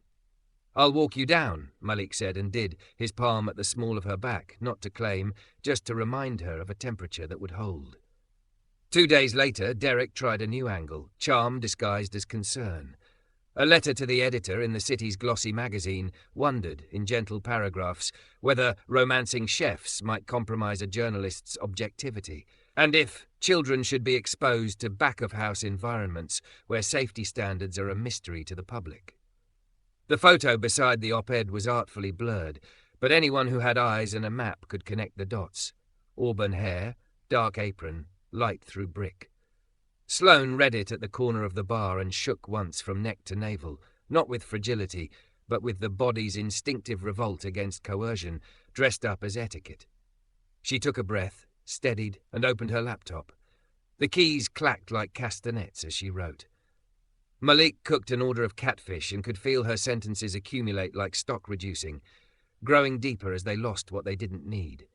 Speaker 1: "I'll walk you down," Malik said, and did, his palm at the small of her back, not to claim, just to remind her of a temperature that would hold. 2 days later, Derek tried a new angle, charm disguised as concern. A letter to the editor in the city's glossy magazine wondered, in gentle paragraphs, whether romancing chefs might compromise a journalist's objectivity, and if children should be exposed to back-of-house environments where safety standards are a mystery to the public. The photo beside the op-ed was artfully blurred, but anyone who had eyes and a map could connect the dots. Auburn hair, dark apron, light through brick. Sloane read it at the corner of the bar and shook once from neck to navel, not with fragility, but with the body's instinctive revolt against coercion, dressed up as etiquette. She took a breath, steadied, and opened her laptop. The keys clacked like castanets as she wrote. Malik cooked an order of catfish and could feel her sentences accumulate like stock reducing, growing deeper as they lost what they didn't need.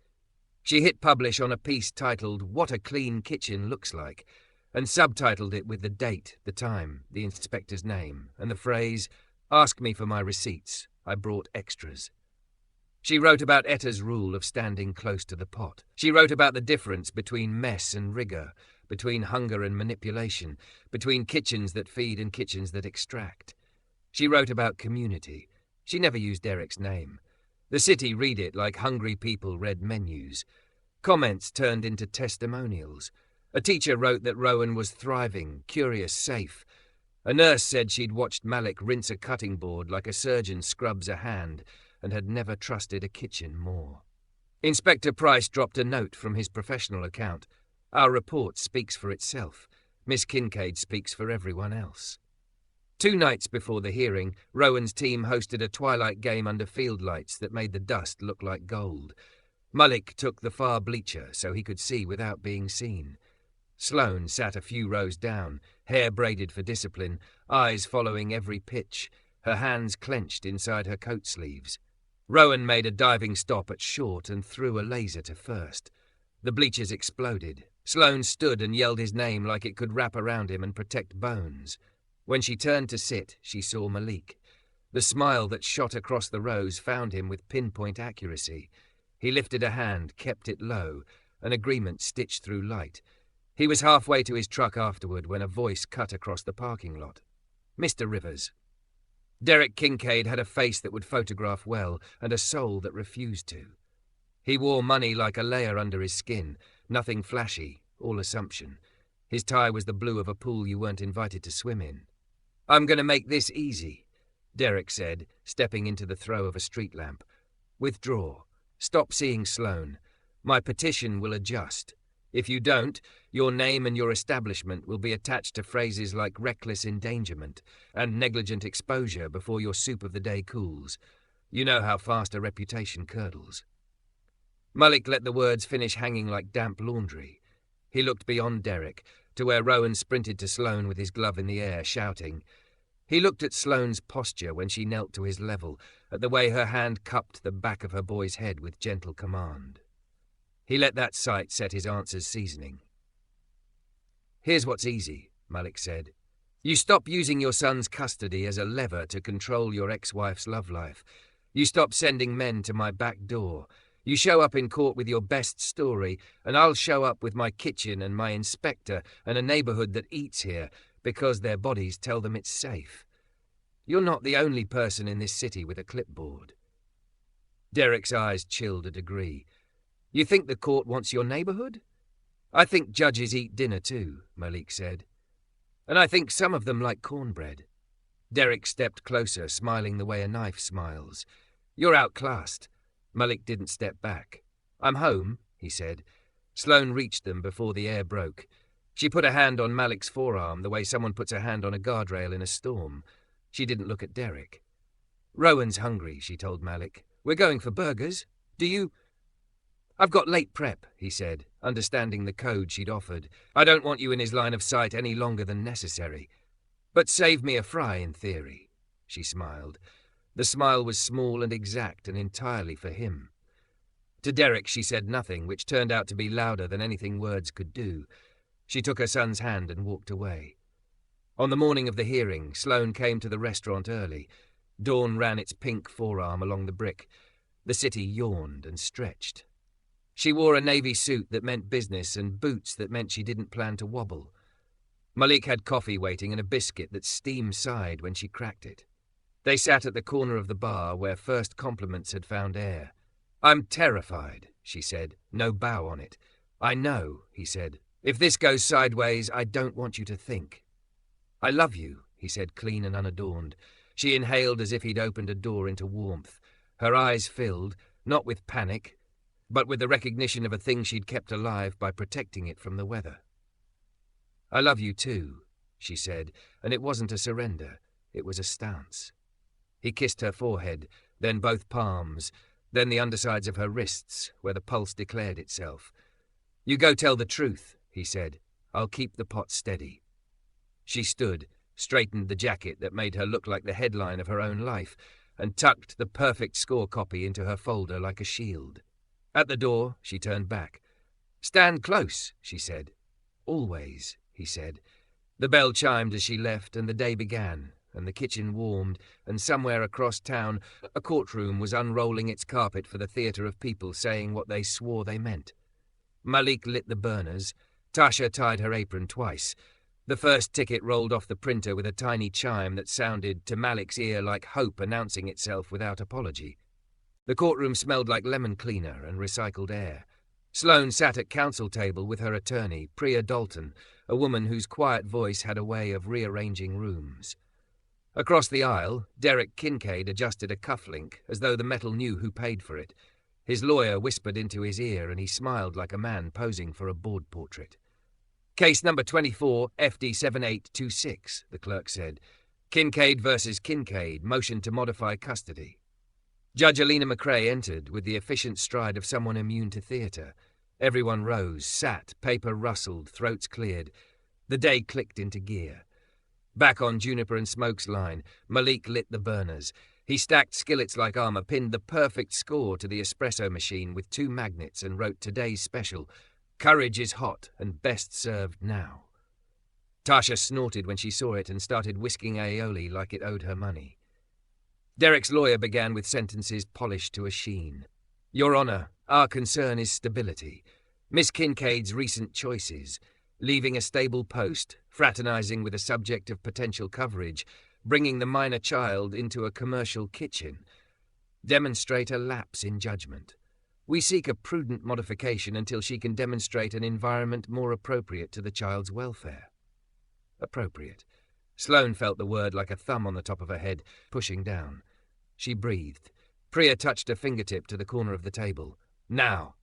Speaker 1: She hit publish on a piece titled "What a Clean Kitchen Looks Like," and subtitled it with the date, the time, the inspector's name, and the phrase, "Ask me for my receipts. I brought extras." She wrote about Etta's rule of standing close to the pot. She wrote about the difference between mess and rigour, between hunger and manipulation, between kitchens that feed and kitchens that extract. She wrote about community. She never used Derek's name. The city read it like hungry people read menus. Comments turned into testimonials. A teacher wrote that Rowan was thriving, curious, safe. A nurse said she'd watched Malik rinse a cutting board like a surgeon scrubs a hand and had never trusted a kitchen more. Inspector Price dropped a note from his professional account. "Our report speaks for itself. Miss Kincaid speaks for everyone else." 2 nights before the hearing, Rowan's team hosted a twilight game under field lights that made the dust look like gold. Malik took the far bleacher so he could see without being seen. Sloane sat a few rows down, hair braided for discipline, eyes following every pitch, her hands clenched inside her coat sleeves. Rowan made a diving stop at short and threw a laser to first. The bleachers exploded. Sloane stood and yelled his name like it could wrap around him and protect bones. When she turned to sit, she saw Malik. The smile that shot across the rows found him with pinpoint accuracy. He lifted a hand, kept it low, an agreement stitched through light. He was halfway to his truck afterward when a voice cut across the parking lot. "Mr. Rivers." Derek Kincaid had a face that would photograph well and a soul that refused to. He wore money like a layer under his skin, nothing flashy, all assumption. His tie was the blue of a pool you weren't invited to swim in. "I'm going to make this easy," Derek said, stepping into the throw of a street lamp. "Withdraw. Stop seeing Sloane. My petition will adjust. If you don't, your name and your establishment will be attached to phrases like reckless endangerment and negligent exposure before your soup of the day cools. You know how fast a reputation curdles." Malik let the words finish hanging like damp laundry. He looked beyond Derek, to where Rowan sprinted to Sloane with his glove in the air, shouting. He looked at Sloane's posture when she knelt to his level, at the way her hand cupped the back of her boy's head with gentle command. He let that sight set his answer's seasoning. "Here's what's easy," Malik said. "You stop using your son's custody as a lever to control your ex-wife's love life. You stop sending men to my back door. You show up in court with your best story, and I'll show up with my kitchen and my inspector and a neighborhood that eats here because their bodies tell them it's safe. You're not the only person in this city with a clipboard." Derek's eyes chilled a degree. "You think the court wants your neighborhood?" "I think judges eat dinner too," Malik said. "And I think some of them like cornbread." Derek stepped closer, smiling the way a knife smiles. "You're outclassed." Malik didn't step back. "I'm home," he said. Sloane reached them before the air broke. She put a hand on Malik's forearm the way someone puts a hand on a guardrail in a storm. She didn't look at Derek. "Rowan's hungry," she told Malik. "We're going for burgers. Do you—" "I've got late prep," he said, understanding the code she'd offered. "I don't want you in his line of sight any longer than necessary. But save me a fry, in theory." She smiled. The smile was small and exact and entirely for him. To Derek she said nothing, which turned out to be louder than anything words could do. She took her son's hand and walked away. On the morning of the hearing, Sloane came to the restaurant early. Dawn ran its pink forearm along the brick. The city yawned and stretched. She wore a navy suit that meant business and boots that meant she didn't plan to wobble. Malik had coffee waiting and a biscuit that steam-sighed when she cracked it. They sat at the corner of the bar where first compliments had found air. "I'm terrified," she said, no bow on it. "I know," he said. "If this goes sideways, I don't want you to think." "I love you," he said, clean and unadorned. She inhaled as if he'd opened a door into warmth. Her eyes filled, not with panic, but with the recognition of a thing she'd kept alive by protecting it from the weather. "I love you too," she said, and it wasn't a surrender, it was a stance. He kissed her forehead, then both palms, then the undersides of her wrists, where the pulse declared itself. "You go tell the truth," he said. "I'll keep the pot steady." She stood, straightened the jacket that made her look like the headline of her own life, and tucked the perfect score copy into her folder like a shield. At the door, she turned back. "Stand close," she said. "Always," he said. The bell chimed as she left, and the day began, and the kitchen warmed, and somewhere across town a courtroom was unrolling its carpet for the theatre of people saying what they swore they meant. Malik lit the burners. Tasha tied her apron twice. The first ticket rolled off the printer with a tiny chime that sounded to Malik's ear like hope announcing itself without apology. The courtroom smelled like lemon cleaner and recycled air. Sloane sat at counsel table with her attorney, Priya Dalton, a woman whose quiet voice had a way of rearranging rooms. Across the aisle, Derek Kincaid adjusted a cufflink as though the metal knew who paid for it. His lawyer whispered into his ear and he smiled like a man posing for a board portrait. "Case number 24, FD 7826, the clerk said. "Kincaid versus Kincaid, motion to modify custody." Judge Alina McRae entered with the efficient stride of someone immune to theatre. Everyone rose, sat, paper rustled, throats cleared. The day clicked into gear. Back on Juniper and Smoke's line, Malik lit the burners. He stacked skillets like armor, pinned the perfect score to the espresso machine with 2 magnets and wrote today's special, "Courage is hot and best served now." Tasha snorted when she saw it and started whisking aioli like it owed her money. Derek's lawyer began with sentences polished to a sheen. "Your Honour, our concern is stability. Miss Kincaid's recent choices, leaving a stable post, fraternizing with a subject of potential coverage, bringing the minor child into a commercial kitchen, demonstrate a lapse in judgment. We seek a prudent modification until she can demonstrate an environment more appropriate to the child's welfare." Appropriate. Sloane felt the word like a thumb on the top of her head, pushing down. She breathed. Priya touched a fingertip to the corner of the table. "Now."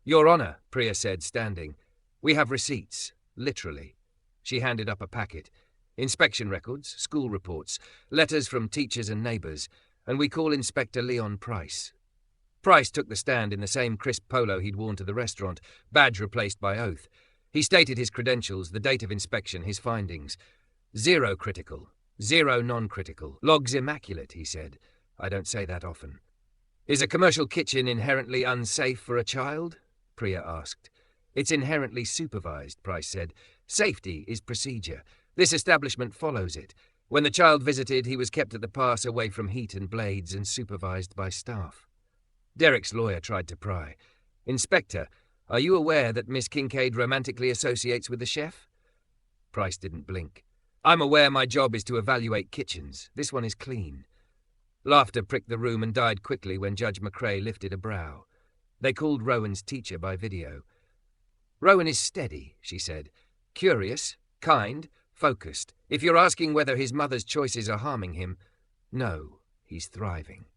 Speaker 1: "Your Honour," Priya said, standing. "We have receipts, literally." She handed up a packet. "Inspection records, school reports, letters from teachers and neighbours, and we call Inspector Leon Price." Price took the stand in the same crisp polo he'd worn to the restaurant, badge replaced by oath. He stated his credentials, the date of inspection, his findings. 0 critical, 0 non-critical. Logs immaculate, he said. I don't say that often. "Is a commercial kitchen inherently unsafe for a child?" Priya asked. "It's inherently supervised," Price said. "Safety is procedure. This establishment follows it. When the child visited, he was kept at the pass away from heat and blades and supervised by staff." Derek's lawyer tried to pry. "Inspector, are you aware that Miss Kincaid romantically associates with the chef?" Price didn't blink. "I'm aware my job is to evaluate kitchens. This one is clean." Laughter pricked the room and died quickly when Judge McRae lifted a brow. They called Rowan's teacher by video. "Rowan is steady," she said. "Curious, kind, focused. If you're asking whether his mother's choices are harming him, no, he's thriving."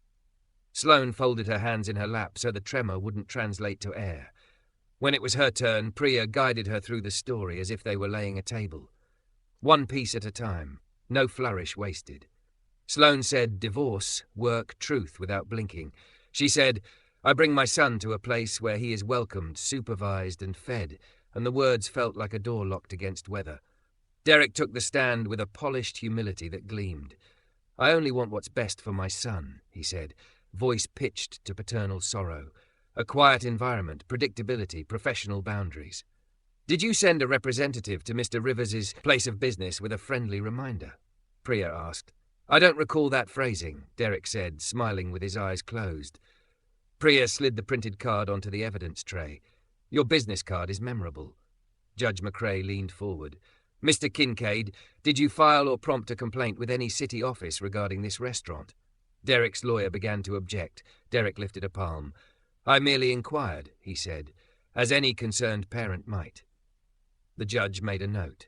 Speaker 1: Sloane folded her hands in her lap so the tremor wouldn't translate to air. When it was her turn, Priya guided her through the story as if they were laying a table. One piece at a time, no flourish wasted. Sloane said divorce, work, truth without blinking. She said, "I bring my son to a place where he is welcomed, supervised and fed," and the words felt like a door locked against weather. Derek took the stand with a polished humility that gleamed. "I only want what's best for my son," he said, voice pitched to paternal sorrow. "A quiet environment, predictability, professional boundaries." "Did you send a representative to Mr. Rivers's place of business with a friendly reminder?" Priya asked. "I don't recall that phrasing," Derek said, smiling with his eyes closed. Priya slid the printed card onto the evidence tray. "Your business card is memorable." Judge McRae leaned forward. "Mr. Kincaid, did you file or prompt a complaint with any city office regarding this restaurant?" Derek's lawyer began to object. Derek lifted a palm. "I merely inquired," he said, "as any concerned parent might." The judge made a note.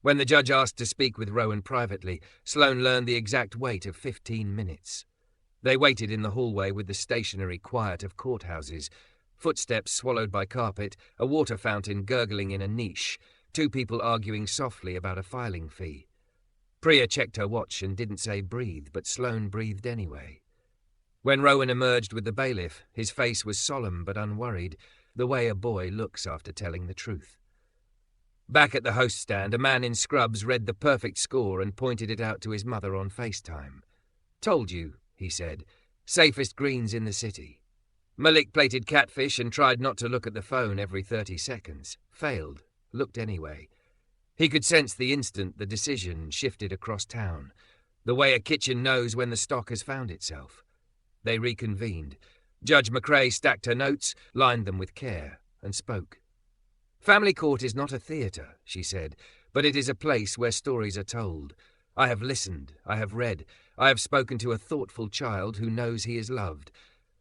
Speaker 1: When the judge asked to speak with Rowan privately, Sloane learned the exact wait of 15 minutes. They waited in the hallway with the stationary quiet of courthouses. Footsteps swallowed by carpet, a water fountain gurgling in a niche, 2 people arguing softly about a filing fee. Priya checked her watch and didn't say breathe, but Sloane breathed anyway. When Rowan emerged with the bailiff, his face was solemn but unworried, the way a boy looks after telling the truth. Back at the host stand, a man in scrubs read the perfect score and pointed it out to his mother on FaceTime. "Told you," he said. "Safest greens in the city." Malik plated catfish and tried not to look at the phone every 30 seconds. Failed. Looked anyway. He could sense the instant the decision shifted across town, the way a kitchen knows when the stock has found itself. They reconvened. Judge McRae stacked her notes, lined them with care, and spoke. "Family court is not a theatre," she said, "but it is a place where stories are told. I have listened, I have read, I have spoken to a thoughtful child who knows he is loved.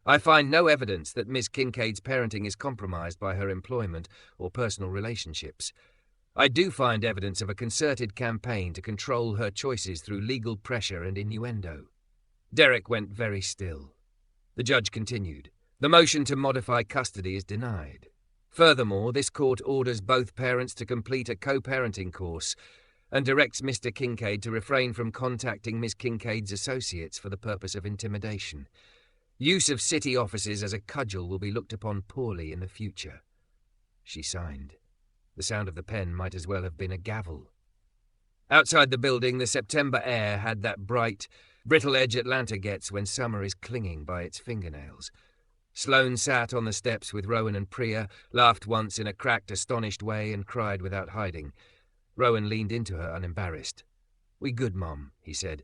Speaker 1: I find no evidence that Miss Kincaid's parenting is compromised by her employment or personal relationships. I do find evidence of a concerted campaign to control her choices through legal pressure and innuendo." Derek went very still. The judge continued. "The motion to modify custody is denied. Furthermore, this court orders both parents to complete a co-parenting course, and directs Mr. Kincaid to refrain from contacting Miss Kincaid's associates for the purpose of intimidation. Use of city offices as a cudgel will be looked upon poorly in the future." She signed. The sound of the pen might as well have been a gavel. Outside the building, the September air had that bright, brittle edge Atlanta gets when summer is clinging by its fingernails. Sloane sat on the steps with Rowan and Priya, laughed once in a cracked, astonished way, and cried without hiding. Rowan leaned into her, unembarrassed. "We good, Mom," he said.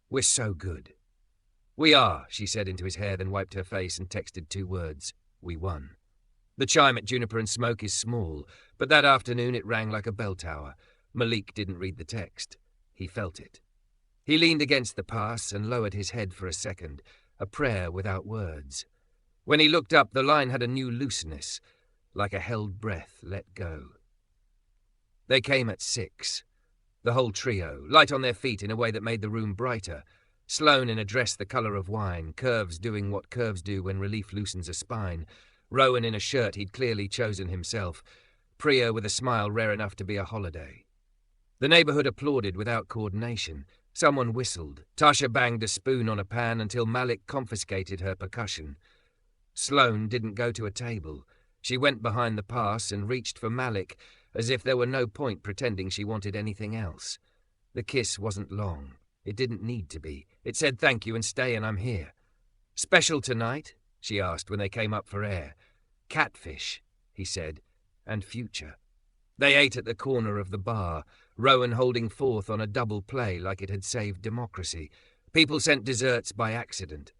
Speaker 1: "We're so good." "We are," she said into his hair, then wiped her face and texted 2 words. "We won." The chime at Juniper and Smoke is small, but that afternoon it rang like a bell tower. Malik didn't read the text. He felt it. He leaned against the pass and lowered his head for a second, a prayer without words. When he looked up, the line had a new looseness, like a held breath let go. They came at 6. The whole trio, light on their feet in a way that made the room brighter. Sloane in a dress the colour of wine, curves doing what curves do when relief loosens a spine. Rowan in a shirt he'd clearly chosen himself. Priya with a smile rare enough to be a holiday. The neighbourhood applauded without coordination. Someone whistled. Tasha banged a spoon on a pan until Malik confiscated her percussion. Sloane didn't go to a table. She went behind the pass and reached for Malik, as if there were no point pretending she wanted anything else. The kiss wasn't long. It didn't need to be. It said thank you and stay and I'm here. "Special tonight?" she asked when they came up for air. "Catfish," he said, "and future." They ate at the corner of the bar, Rowan holding forth on a double play like it had saved democracy. People sent desserts by accident.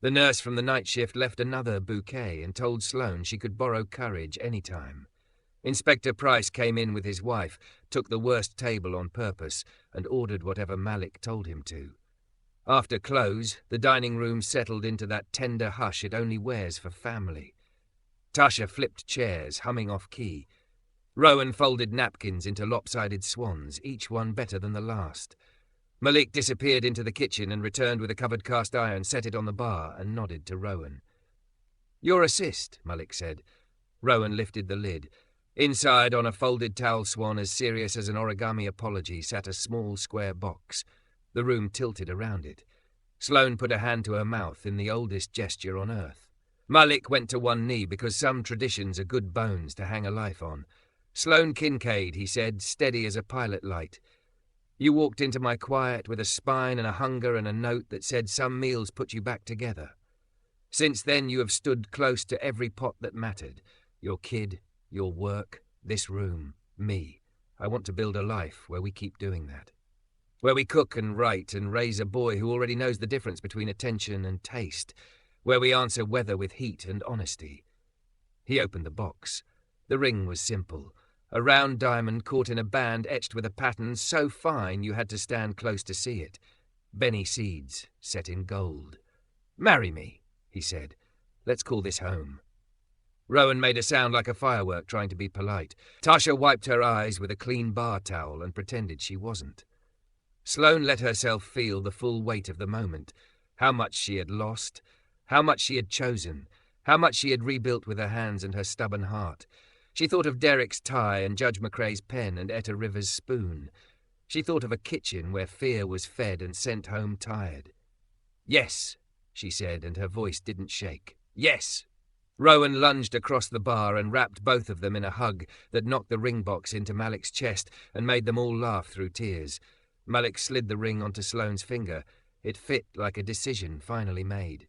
Speaker 1: The nurse from the night shift left another bouquet and told Sloane she could borrow courage any time. Inspector Price came in with his wife, took the worst table on purpose, and ordered whatever Malik told him to. After close, the dining room settled into that tender hush it only wears for family. Tasha flipped chairs, humming off key. Rowan folded napkins into lopsided swans, each one better than the last. Malik disappeared into the kitchen and returned with a covered cast iron, set it on the bar, and nodded to Rowan. "Your assist," Malik said. Rowan lifted the lid. Inside, on a folded towel swan as serious as an origami apology, sat a small square box. The room tilted around it. Sloane put a hand to her mouth in the oldest gesture on earth. Malik went to one knee because some traditions are good bones to hang a life on. "Sloane Kincaid," he said, steady as a pilot light. "You walked into my quiet with a spine and a hunger and a note that said some meals put you back together. Since then you have stood close to every pot that mattered. Your kid, your work, this room, me. I want to build a life where we keep doing that. Where we cook and write and raise a boy who already knows the difference between attention and taste. Where we answer weather with heat and honesty." He opened the box. The ring was simple. A round diamond caught in a band etched with a pattern so fine you had to stand close to see it. Benny seeds, set in gold. "Marry me," he said. "Let's call this home." Rowan made a sound like a firework, trying to be polite. Tasha wiped her eyes with a clean bar towel and pretended she wasn't. Sloane let herself feel the full weight of the moment, how much she had lost, how much she had chosen, how much she had rebuilt with her hands and her stubborn heart. She thought of Derek's tie and Judge McRae's pen and Etta River's spoon. She thought of a kitchen where fear was fed and sent home tired. "Yes," she said, and her voice didn't shake. "Yes." Rowan lunged across the bar and wrapped both of them in a hug that knocked the ring box into Malik's chest and made them all laugh through tears. Malik slid the ring onto Sloane's finger. It fit like a decision finally made.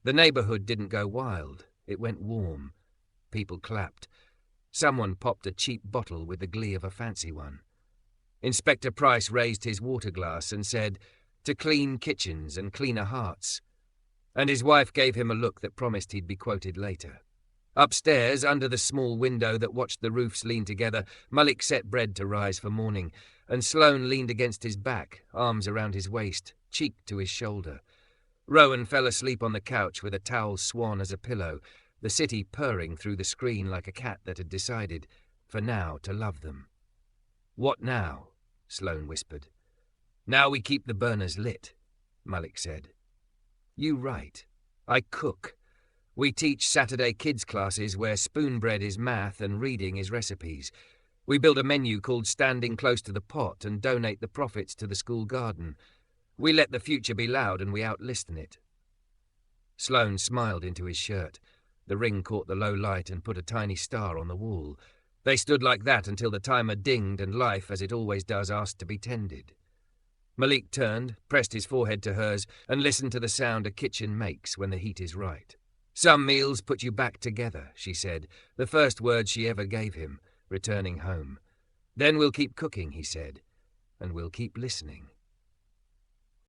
Speaker 1: The neighbourhood didn't go wild. It went warm. People clapped. Someone popped a cheap bottle with the glee of a fancy one. Inspector Price raised his water glass and said, "To clean kitchens and cleaner hearts." And his wife gave him a look that promised he'd be quoted later. Upstairs, under the small window that watched the roofs lean together, Malik set bread to rise for morning, and Sloane leaned against his back, arms around his waist, cheek to his shoulder. Rowan fell asleep on the couch with a towel swan as a pillow, the city purring through the screen like a cat that had decided, for now, to love them. "What now?" Sloane whispered. "Now we keep the burners lit," Malik said. "You write. I cook. We teach Saturday kids classes where spoon bread is math and reading is recipes. We build a menu called Standing Close to the Pot and donate the profits to the school garden. We let the future be loud and we outlisten it." Sloane smiled into his shirt. The ring caught the low light and put a tiny star on the wall. They stood like that until the timer dinged and life, as it always does, asked to be tended. Malik turned, pressed his forehead to hers, and listened to the sound a kitchen makes when the heat is right. "Some meals put you back together," she said, the first words she ever gave him, returning home. "Then we'll keep cooking," he said, "and we'll keep listening."